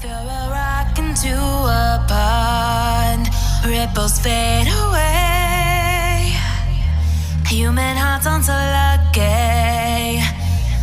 Throw a rock into a pond, ripples fade away. Human hearts aren't so lucky,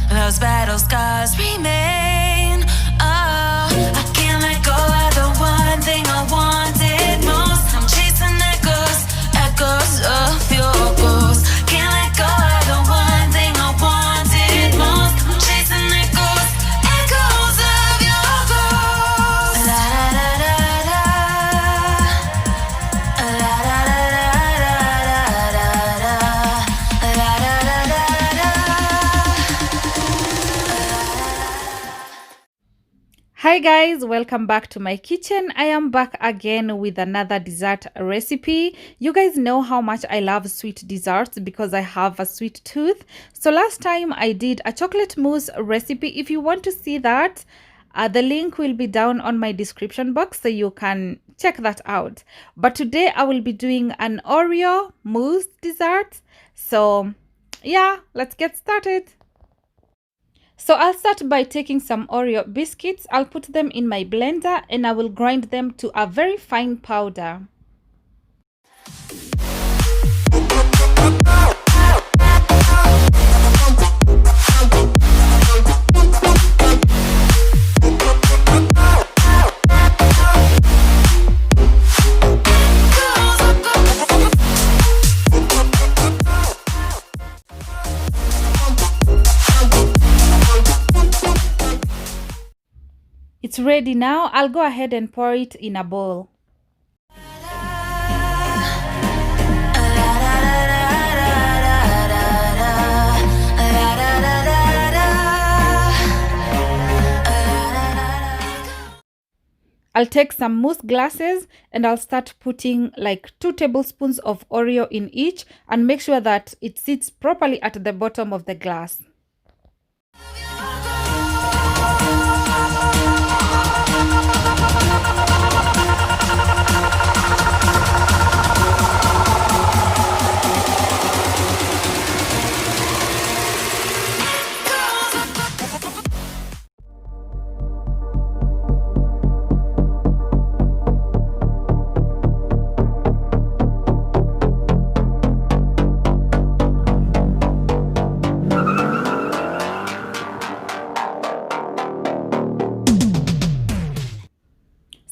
those battle scars remain. Oh, I can't let go of the one thing I wanted most. I'm chasing echoes, echoes of your ghost. Can't let go of the one thing I wanted most. I'm chasing echoes, echoes of your ghost. La da da da da, la da da da da da, la da da da da. Hi guys, welcome back to my kitchen. I am back again with another dessert recipe. You guys know how much I love sweet desserts because I have a sweet tooth. So last time I did a chocolate mousse recipe. If you want to see that, the link will be down on my description box so you can check that out. But today I will be doing an Oreo mousse dessert. So yeah, let's get started. So I'll start by taking some Oreo biscuits. I'll put them in my blender and I will grind them to a very fine powder. It's ready now. I'll go ahead and pour it in a bowl. I'll take some mousse glasses and I'll start putting like 2 tablespoons of Oreo in each and make sure that it sits properly at the bottom of the glass.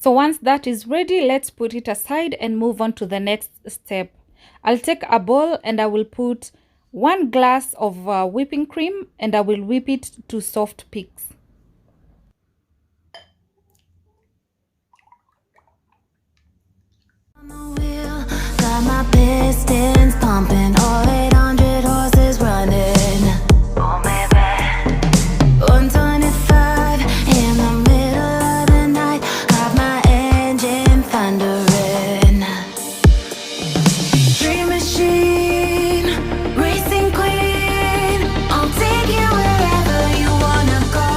So once that is ready, let's put it aside and move on to the next step. I'll take a bowl and I will put 1 glass of whipping cream and I will whip it to soft peaks. On the wheel, got my pistons pumping, all 800 horses running. Oh, baby. 125 in the middle of the night, got my engine thundering. Dream machine, racing queen, I'll take you wherever you wanna go.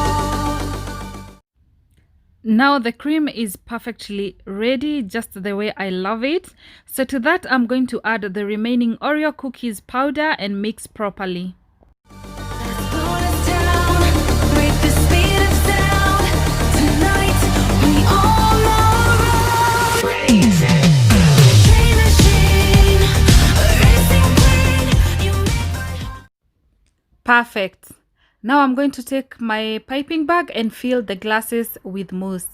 Now the cream is perfectly ready, just the way I love it. So to that, I'm going to add the remaining Oreo cookies powder and mix properly. Perfect. Now I'm going to take my piping bag and fill the glasses with mousse.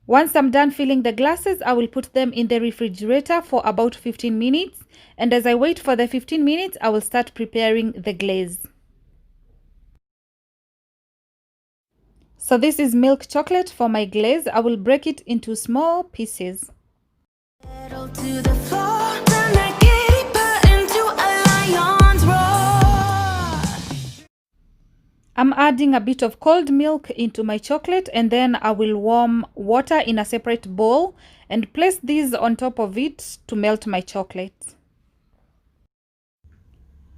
Once I'm done filling the glasses, I will put them in the refrigerator for about 15 minutes. And as I wait for the 15 minutes, I will start preparing the glaze. So this is milk chocolate for my glaze. I will break it into small pieces. To the floor, turn that keeper into a lion's roar. I'm adding a bit of cold milk into my chocolate, and then I will warm water in a separate bowl and place these on top of it to melt my chocolate.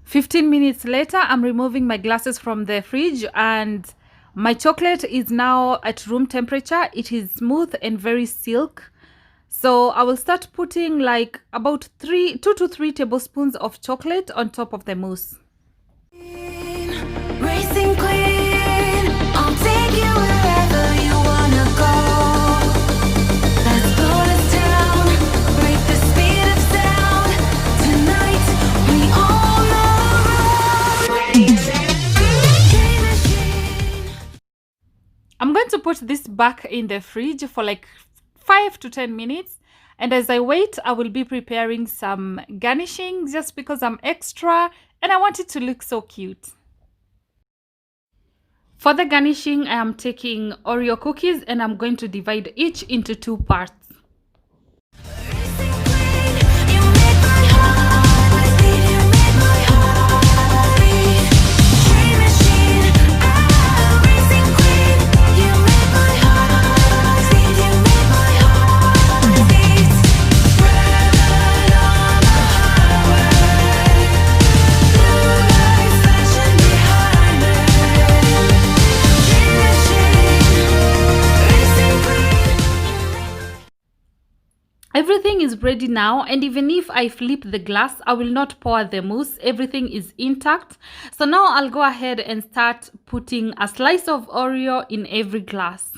15 minutes later, I'm removing my glasses from the fridge and my chocolate is now at room temperature. It is smooth and very silk. So I will start putting like about 2 to 3 tablespoons of chocolate on top of the mousse. Racing queen, I'll take you wherever you wanna go. Let's blow this town, break the speed of sound. Tonight, we own the road. I'm going to put this back in the fridge for like 5 to 10 minutes. And as I wait, I will be preparing some garnishing just because I'm extra and I want it to look so cute. For the garnishing, I am taking Oreo cookies and I'm going to divide each into 2 parts. Everything is ready now, and even if I flip the glass, I will not pour the mousse. Everything is intact. So now I'll go ahead and start putting a slice of Oreo in every glass.